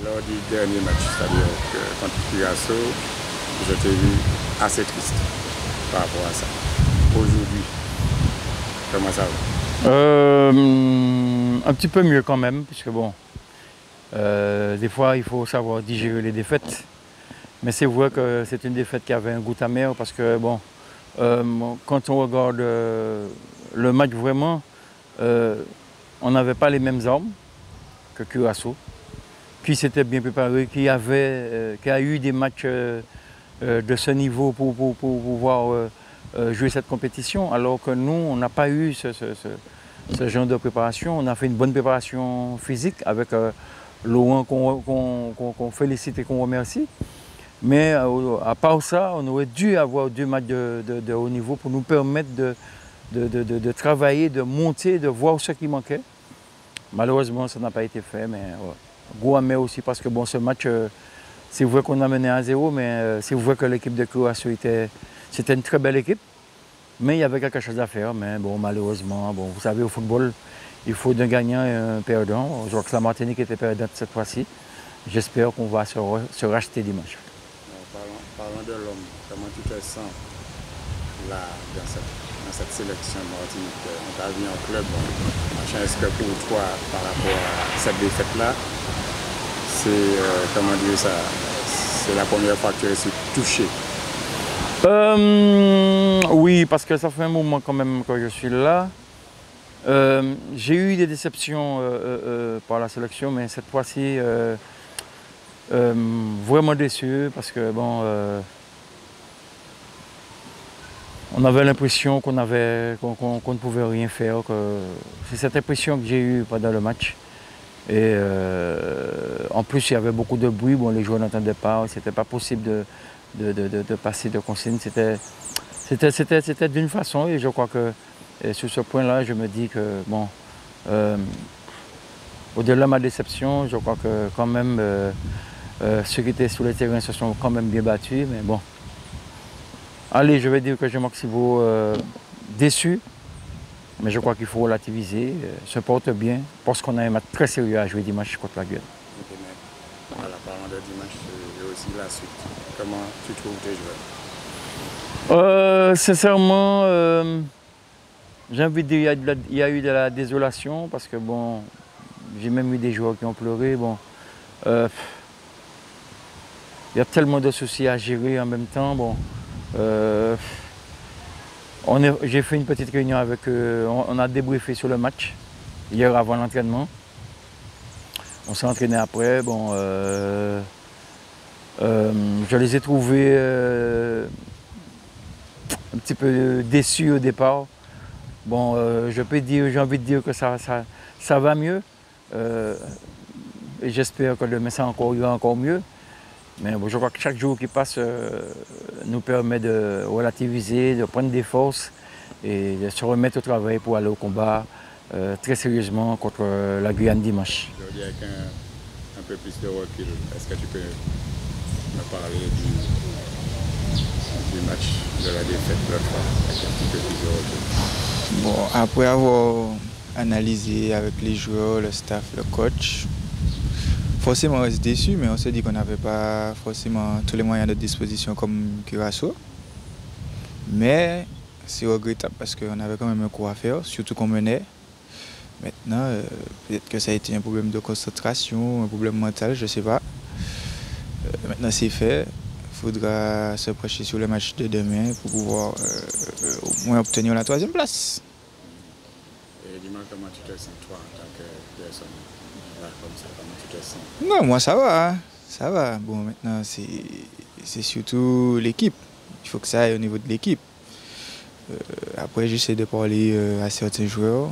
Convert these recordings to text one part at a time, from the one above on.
lors du dernier match, c'est-à-dire contre Curaçao, vous êtes vu assez triste par rapport à ça. Aujourd'hui, comment ça va? Un petit peu mieux quand même, puisque bon, des fois il faut savoir digérer les défaites. Mais c'est vrai que c'est une défaite qui avait un goût amer parce que bon, quand on regarde le match vraiment, on n'avait pas les mêmes armes que Curaçao, qui s'était bien préparé, qui a eu des matchs de ce niveau pour pouvoir jouer cette compétition, alors que nous, on n'a pas eu ce genre de préparation. On a fait une bonne préparation physique avec Laurent qu'on félicite et qu'on remercie. Mais à part ça, on aurait dû avoir 2 matchs de haut niveau pour nous permettre de travailler, de monter, de voir ce qui manquait. Malheureusement, ça n'a pas été fait, mais gros amer aussi parce que bon, ce match, c'est vrai qu'on a mené à 0, mais c'est vrai que l'équipe de Curaçao c'était une très belle équipe. Mais il y avait quelque chose à faire. Mais bon, malheureusement, bon, vous savez, au football, il faut d'un gagnant et un perdant. Je crois que la Martinique était perdante cette fois-ci. J'espère qu'on va se racheter dimanche. Parlons de l'homme, comment tu te sens là, dans cette sélection Martinique? On t'a vu en club, bon, est-ce que pour toi, par rapport à cette défaite-là, c'est, comment dire ça, c'est la première fois que tu es touché? Oui, parce que ça fait un moment quand même que je suis là. J'ai eu des déceptions par la sélection, mais cette fois-ci, vraiment déçu parce que bon, on avait l'impression qu'on ne pouvait rien faire. C'est cette impression que j'ai eue pendant le match. Et en plus, il y avait beaucoup de bruit. Bon, les joueurs n'entendaient pas. C'était pas possible de passer de consignes. C'était d'une façon. Et je crois que sur ce point-là, je me dis que bon, au-delà de ma déception, je crois que quand même ceux qui étaient sur le terrain se sont quand même bien battus. Mais bon, allez, je vais dire que je m'en déçu. Mais je crois qu'il faut relativiser, se porte bien, parce qu'on a un match très sérieux à jouer dimanche contre la Guyane. Okay, voilà, parlant de dimanche, et aussi la suite. Comment tu trouves tes joueurs? Sincèrement, j'ai envie de dire qu'il y a eu de la désolation, parce que bon, j'ai même eu des joueurs qui ont pleuré. Bon, il y a tellement de soucis à gérer en même temps. Bon, j'ai fait une petite réunion avec eux, on a débriefé sur le match hier avant l'entraînement. On s'est entraîné après. Bon, je les ai trouvés un petit peu déçus au départ. Bon, j'ai envie de dire que ça va mieux. Et j'espère que demain ça ira encore mieux. Mais bon, je crois que chaque jour qui passe nous permet de relativiser, de prendre des forces et de se remettre au travail pour aller au combat très sérieusement contre la Guyane dimanche. Aujourd'hui, avec un peu plus de recul, est-ce que tu peux me parler du match, de la défaite de l'autre fois, avec un petit peu plus de recul? Bon, après avoir analysé avec les joueurs, le staff, le coach, forcément on reste déçu, mais on se dit qu'on n'avait pas forcément tous les moyens de disposition comme Curaçao. Mais c'est regrettable parce qu'on avait quand même un coup à faire, surtout qu'on menait. Maintenant, peut-être que ça a été un problème de concentration, un problème mental, je ne sais pas. Maintenant c'est fait, il faudra se pencher sur le match de demain pour pouvoir au moins obtenir la 3e place. Et dis-moi comment tu te sens toi en tant que personne là, comme ça, comment tu te sens? Non, moi ça va, hein. Ça va. Bon, maintenant c'est surtout l'équipe. Il faut que ça aille au niveau de l'équipe. Après, j'essaie de parler à certains joueurs,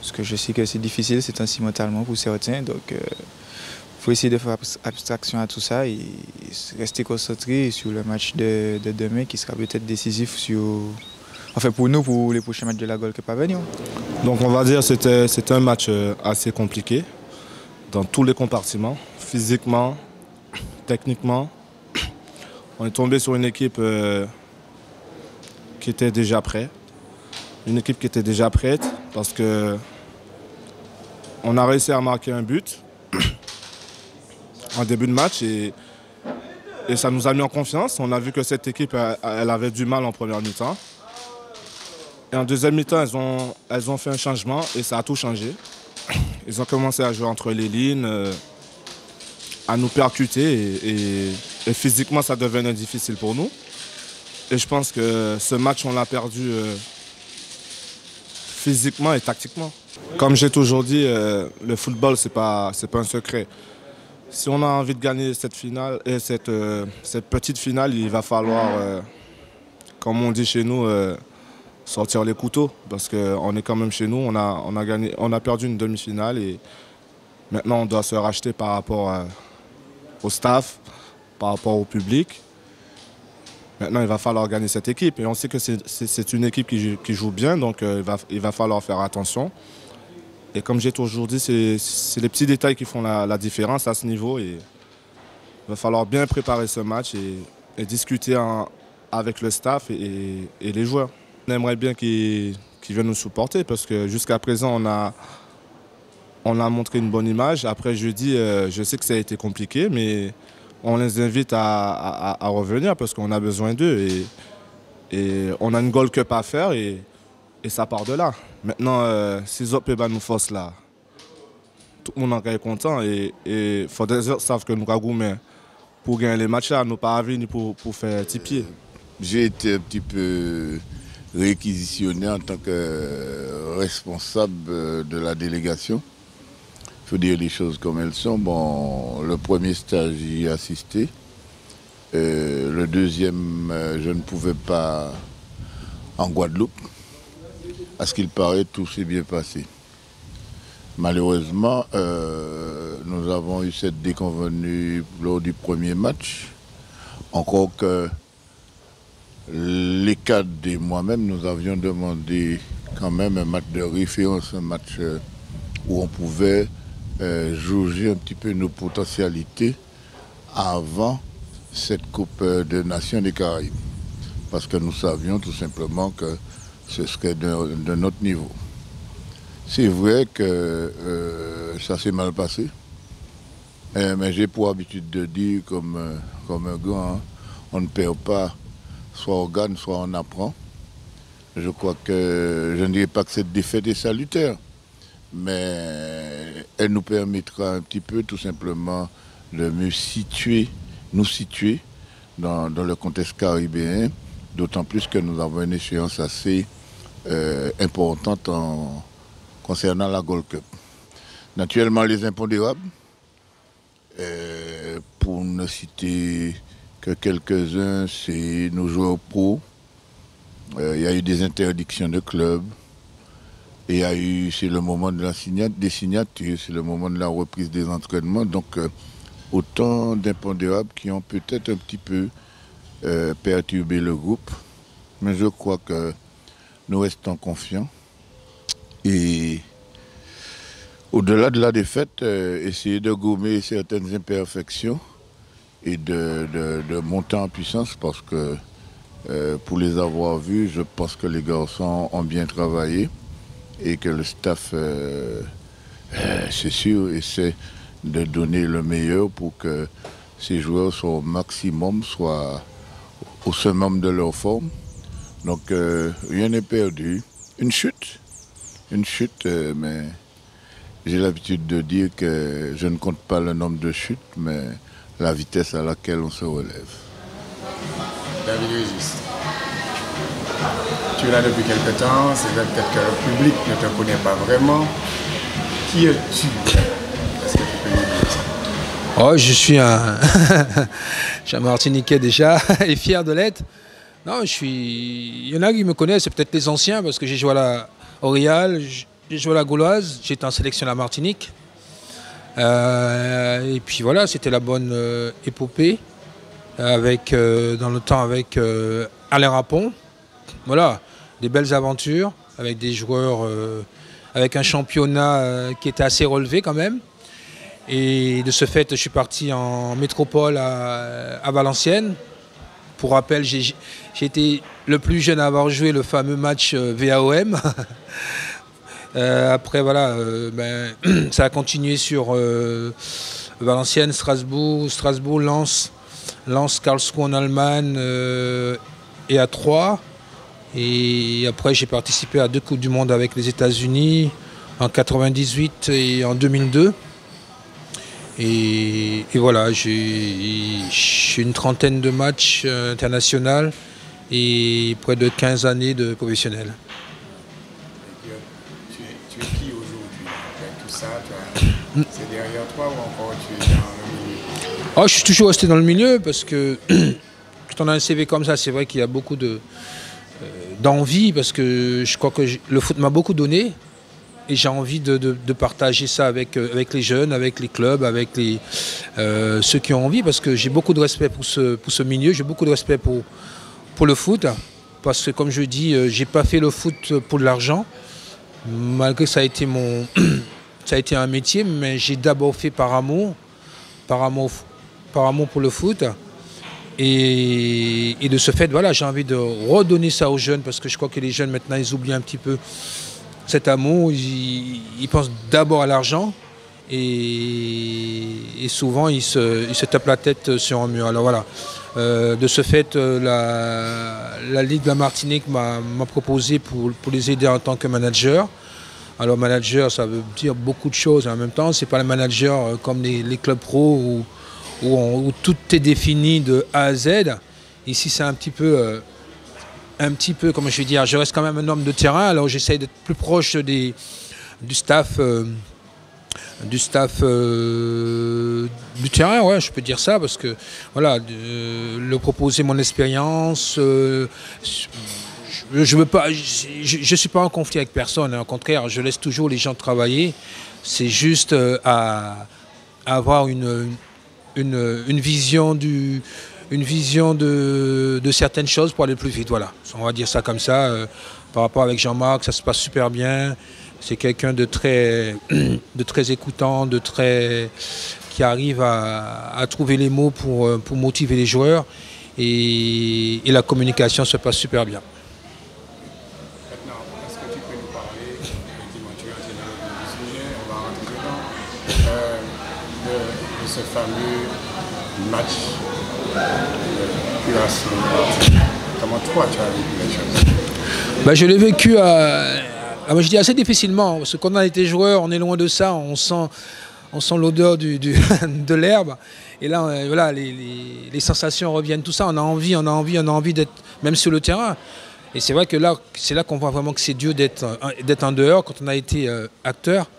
parce que je sais que c'est difficile, c'est ainsi mentalement pour certains. Donc, il faut essayer de faire abstraction à tout ça et rester concentré sur le match de demain qui sera peut-être décisif pour nous, pour les prochains matchs de la Gold Cup à venir. Donc, on va dire que c'était un match assez compliqué dans tous les compartiments, physiquement, techniquement. On est tombé sur une équipe qui était déjà prête. Une équipe qui était déjà prête parce que on a réussi à marquer un but. en début de match et ça nous a mis en confiance. On a vu que cette équipe, elle avait du mal en première mi-temps. Et en deuxième mi-temps, elles ont fait un changement et ça a tout changé. Ils ont commencé à jouer entre les lignes, à nous percuter et physiquement, ça devenait difficile pour nous. Et je pense que ce match, on l'a perdu physiquement et tactiquement. Comme j'ai toujours dit, le football, c'est pas un secret. Si on a envie de gagner cette finale et cette petite finale, il va falloir, comme on dit chez nous, sortir les couteaux. Parce qu'on est quand même chez nous, on a perdu une demi-finale et maintenant on doit se racheter par rapport au staff, par rapport au public. Maintenant, il va falloir gagner cette équipe. Et on sait que c'est une équipe qui joue bien, donc il va falloir faire attention. Et comme j'ai toujours dit, c'est les petits détails qui font la différence à ce niveau. Et il va falloir bien préparer ce match et discuter avec le staff et les joueurs. On aimerait bien qu'ils viennent nous supporter parce que jusqu'à présent, on a montré une bonne image. Après jeudi, je sais que ça a été compliqué, mais on les invite à revenir parce qu'on a besoin d'eux. Et on a une Gold Cup à faire et ça part de là. Maintenant, si Zop nous force là, tout le monde est content. Et il faut des autres savent que nous avons pour gagner les matchs là, nous pas venir pour faire petit pied. J'ai été un petit peu réquisitionné en tant que responsable de la délégation. Il faut dire les choses comme elles sont. Bon, le premier stage, j'y ai assisté. Le deuxième, je ne pouvais pas en Guadeloupe. À ce qu'il paraît, tout s'est bien passé. Malheureusement, nous avons eu cette déconvenue lors du premier match. Encore que les cadres et moi-même, nous avions demandé quand même un match de référence, un match où on pouvait jauger un petit peu nos potentialités avant cette Coupe des Nations des Caraïbes. Parce que nous savions tout simplement que ce serait de notre niveau. C'est vrai que ça s'est mal passé, mais j'ai pour habitude de dire comme un grand, on ne perd pas, soit on gagne, soit on apprend. Je crois que, je ne dirais pas que cette défaite est salutaire, mais elle nous permettra un petit peu tout simplement de nous situer dans le contexte caribéen, d'autant plus que nous avons une échéance assez importante concernant la Gold Cup. Naturellement, les impondérables, pour ne citer que quelques-uns, c'est nos joueurs pro. Il y a eu des interdictions de clubs. Et c'est le moment des signatures, c'est le moment de la reprise des entraînements. Donc, autant d'impondérables qui ont peut-être un petit peu perturbé le groupe. Mais je crois que nous restons confiants. Et au-delà de la défaite, essayer de gommer certaines imperfections et de monter en puissance parce que pour les avoir vus, je pense que les garçons ont bien travaillé et que le staff, c'est sûr, essaie de donner le meilleur pour que ces joueurs soient au maximum, soient au summum de leur forme. Donc rien n'est perdu. Une chute, mais j'ai l'habitude de dire que je ne compte pas le nombre de chutes, mais la vitesse à laquelle on se relève. David Régis, tu es là depuis quelque temps, c'est vrai peut-être que le public ne te connaît pas vraiment. Qui es-tu? Est-ce que tu peux nous dire ça? Oh, je suis un Martiniquais déjà et fier de l'être. Non, il y en a qui me connaissent, c'est peut-être les anciens, parce que j'ai joué au Real, j'ai joué à la Gauloise, j'étais en sélection à la Martinique. Et puis voilà, c'était la bonne épopée, dans le temps avec Alain Rapon. Voilà, des belles aventures, avec des joueurs, avec un championnat qui était assez relevé quand même. Et de ce fait, je suis parti en métropole à Valenciennes. Pour rappel, j'ai été le plus jeune à avoir joué le fameux match VAOM. Après, voilà, ça a continué sur Valenciennes, Strasbourg, Lens, Karlsruhe en Allemagne et à Troyes. Et après, j'ai participé à 2 Coupes du Monde avec les États-Unis en 98 et en 2002. Et voilà, j'ai une trentaine de matchs internationaux et près de 15 années de professionnel. Tu es qui aujourd'hui avec tout ça? C'est derrière toi ou encore tu es dans le milieu? Oh, je suis toujours resté dans le milieu parce que quand on a un CV comme ça, c'est vrai qu'il y a beaucoup d'envie parce que je crois que le foot m'a beaucoup donné. Et j'ai envie de partager ça avec les jeunes, avec les clubs, avec ceux qui ont envie, parce que j'ai beaucoup de respect pour ce milieu, j'ai beaucoup de respect pour le foot, parce que comme je dis, j'ai pas fait le foot pour de l'argent, malgré que ça a été ça a été un métier, mais j'ai d'abord fait par amour pour le foot. Et de ce fait, voilà, j'ai envie de redonner ça aux jeunes, parce que je crois que les jeunes maintenant, ils oublient un petit peu cet amour, ils pensent d'abord à l'argent et souvent ils se tapent la tête sur un mur. Alors voilà, de ce fait, la Ligue de la Martinique m'a proposé pour les aider en tant que manager. Alors manager, ça veut dire beaucoup de choses. En même temps, c'est pas le manager comme les clubs pro où tout est défini de A à Z. Ici, c'est un petit peu, comment je vais dire, je reste quand même un homme de terrain, alors j'essaye d'être plus proche du staff du terrain, ouais, je peux dire ça, parce que voilà, leur proposer mon expérience, je suis pas en conflit avec personne, hein, au contraire, je laisse toujours les gens travailler, c'est juste à avoir une vision de certaines choses pour aller plus vite, voilà. On va dire ça comme ça. Par rapport avec Jean-Marc, ça se passe super bien. C'est quelqu'un de très écoutant, qui arrive à trouver les mots pour motiver les joueurs. Et la communication se passe super bien. Maintenant, est-ce que tu peux nous parler, effectivement, tu es entraîneur du sujet, on va rentrer dedans, de ce fameux match. Comment toi tu as vécu les choses? Je l'ai vécu je dis assez difficilement, parce que quand on a été joueur, on est loin de ça, on sent l'odeur de l'herbe. Et là, voilà, les sensations reviennent, tout ça, on a envie d'être même sur le terrain. Et c'est vrai que là, c'est là qu'on voit vraiment que c'est dur d'être en dehors quand on a été acteur.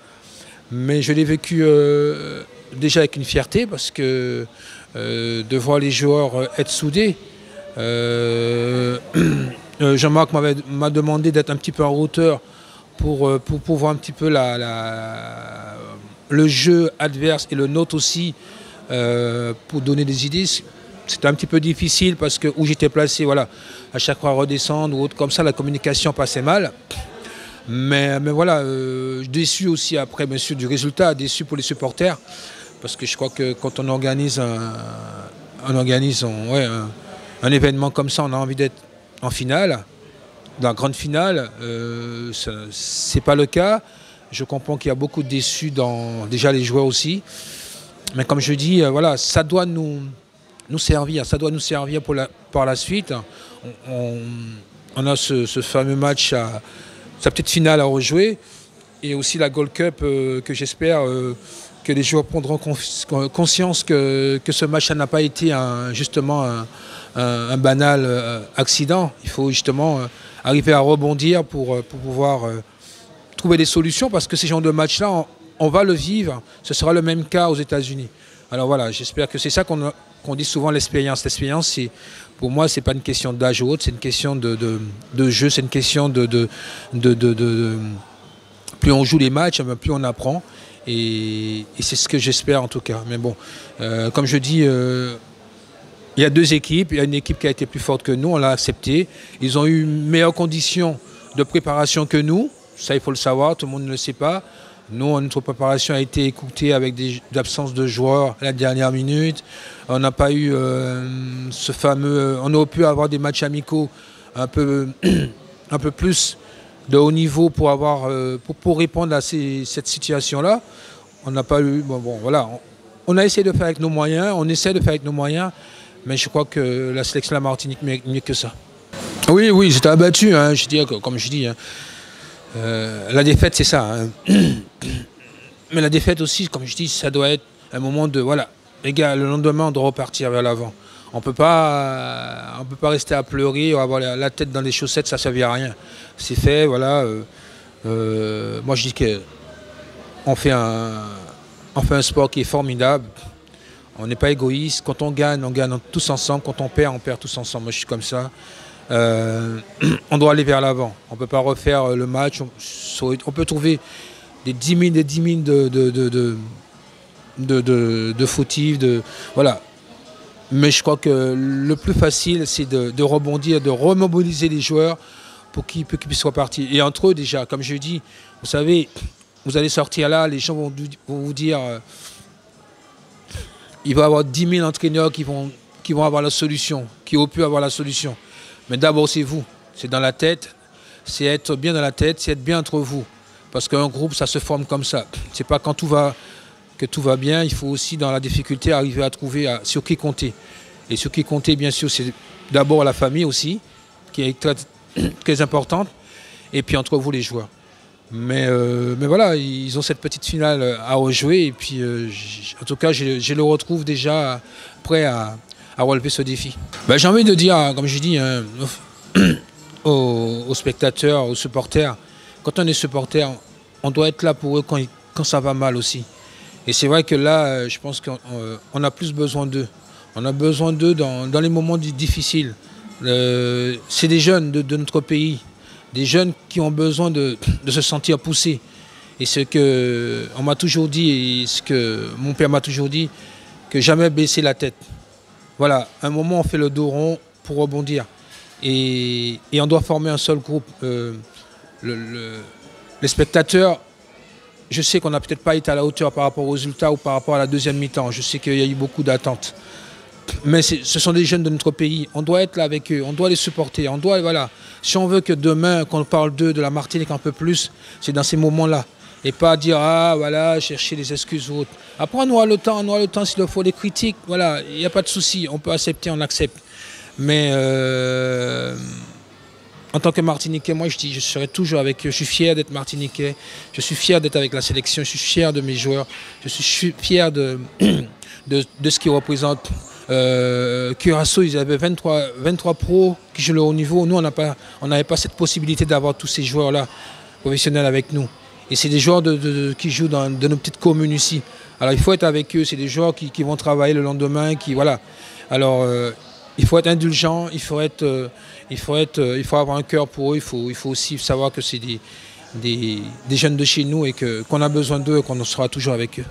Mais je l'ai vécu déjà avec une fierté, parce que de voir les joueurs être soudés. Jean-Marc m'a demandé d'être un petit peu en hauteur pour voir un petit peu le jeu adverse et le nôtre aussi, pour donner des idées. C'était un petit peu difficile parce que où j'étais placé, voilà, à chaque fois redescendre ou autre comme ça, la communication passait mal. Mais voilà, déçu aussi après, bien sûr, du résultat, déçu pour les supporters. Parce que je crois que quand on organise un événement comme ça, on a envie d'être en finale, dans la grande finale. C'est pas le cas. Je comprends qu'il y a beaucoup de déçus déjà les joueurs aussi. Mais comme je dis, voilà, ça doit nous servir. Ça doit nous servir par la suite. On a ce fameux match, sa petite finale à rejouer. Et aussi la Gold Cup que j'espère que les joueurs prendront conscience que ce match n'a pas été justement un banal accident. Il faut justement arriver à rebondir pour pouvoir trouver des solutions, parce que ces genres de matchs-là, on va le vivre. Ce sera le même cas aux États-Unis. Alors voilà, j'espère que c'est ça qu'on dit souvent, l'expérience. L'expérience, pour moi, c'est pas une question d'âge ou autre, c'est une question de jeu, c'est une question de plus on joue les matchs, plus on apprend. Et c'est ce que j'espère en tout cas. Mais bon, comme je dis, il y a deux équipes. Il y a une équipe qui a été plus forte que nous, on l'a accepté. Ils ont eu une meilleure condition de préparation que nous. Ça, il faut le savoir, tout le monde ne le sait pas. Nous, notre préparation a été écoutée avec des absences de joueurs à la dernière minute. On n'a pas eu ce fameux... On aurait pu avoir des matchs amicaux un peu plus de haut niveau pour répondre à cette situation-là. On n'a pas eu... Bon, voilà. On a essayé de faire avec nos moyens, on essaie de faire avec nos moyens, mais je crois que la sélection de la Martinique mérite mieux que ça. Oui, oui, j'étais abattu, hein, je dis, comme je dis. Hein. La défaite, c'est ça. Hein. Mais la défaite aussi, comme je dis, ça doit être un moment de... Voilà, les gars, le lendemain, on doit repartir vers l'avant. On ne peut pas rester à pleurer, avoir la tête dans les chaussettes, ça ne servira à rien. C'est fait, voilà. Moi, je dis qu'on fait un sport qui est formidable. On n'est pas égoïste. Quand on gagne tous ensemble. Quand on perd tous ensemble. Moi, je suis comme ça. On doit aller vers l'avant. On ne peut pas refaire le match. On peut trouver des 10 000 de fautifs. Voilà. Mais je crois que le plus facile, c'est de rebondir, de remobiliser les joueurs pour qu'ils puissent repartir. Et entre eux, déjà, comme je dis, vous savez, vous allez sortir là, les gens vont vous dire il va y avoir 10 000 entraîneurs qui vont avoir la solution, qui auraient pu avoir la solution. Mais d'abord, c'est vous. C'est dans la tête. C'est être bien dans la tête, c'est être bien entre vous. Parce qu'un groupe, ça se forme comme ça. C'est pas quand que tout va bien. Il faut aussi, dans la difficulté, arriver à trouver sur qui compter. Et sur qui compter, bien sûr, c'est d'abord la famille aussi, qui est très, très importante. Et puis entre vous, les joueurs. Mais voilà, ils ont cette petite finale à rejouer. Et puis, en tout cas, je le retrouve déjà prêt à relever ce défi. Ben, j'ai envie de dire, comme je dis, hein, aux spectateurs, aux supporters, quand on est supporter, on doit être là pour eux quand ça va mal aussi. Et c'est vrai que là, je pense qu'on a plus besoin d'eux. On a besoin d'eux dans les moments difficiles. C'est des jeunes de notre pays, des jeunes qui ont besoin de se sentir poussés. Et ce qu'on m'a toujours dit, et ce que mon père m'a toujours dit, que jamais baisser la tête. Voilà, à un moment on fait le dos rond pour rebondir. Et on doit former un seul groupe. Les spectateurs, je sais qu'on n'a peut-être pas été à la hauteur par rapport aux résultats ou par rapport à la deuxième mi-temps. Je sais qu'il y a eu beaucoup d'attentes. Mais ce sont des jeunes de notre pays. On doit être là avec eux, on doit les supporter. Voilà. Si on veut que demain, qu'on parle d'eux, de la Martinique un peu plus, c'est dans ces moments-là. Et pas dire, ah voilà, chercher des excuses ou autres. Après, on aura le temps s'il faut, des critiques. Voilà, il n'y a pas de souci, on peut accepter, on accepte. Mais en tant que Martiniquais, moi je dis, je serai toujours avec eux. Je suis fier d'être Martiniquais, je suis fier d'être avec la sélection, je suis fier de mes joueurs, je suis fier de ce qu'ils représentent. Curaçao, ils avaient 23 pros qui jouent le haut niveau. Nous, on n'avait pas cette possibilité d'avoir tous ces joueurs-là professionnels avec nous. Et c'est des joueurs qui jouent dans nos petites communes ici. Alors il faut être avec eux, c'est des joueurs qui vont travailler le lendemain, voilà. Alors il faut être indulgent, il faut avoir un cœur pour eux, il faut aussi savoir que c'est des jeunes de chez nous et qu'on a besoin d'eux et qu'on sera toujours avec eux.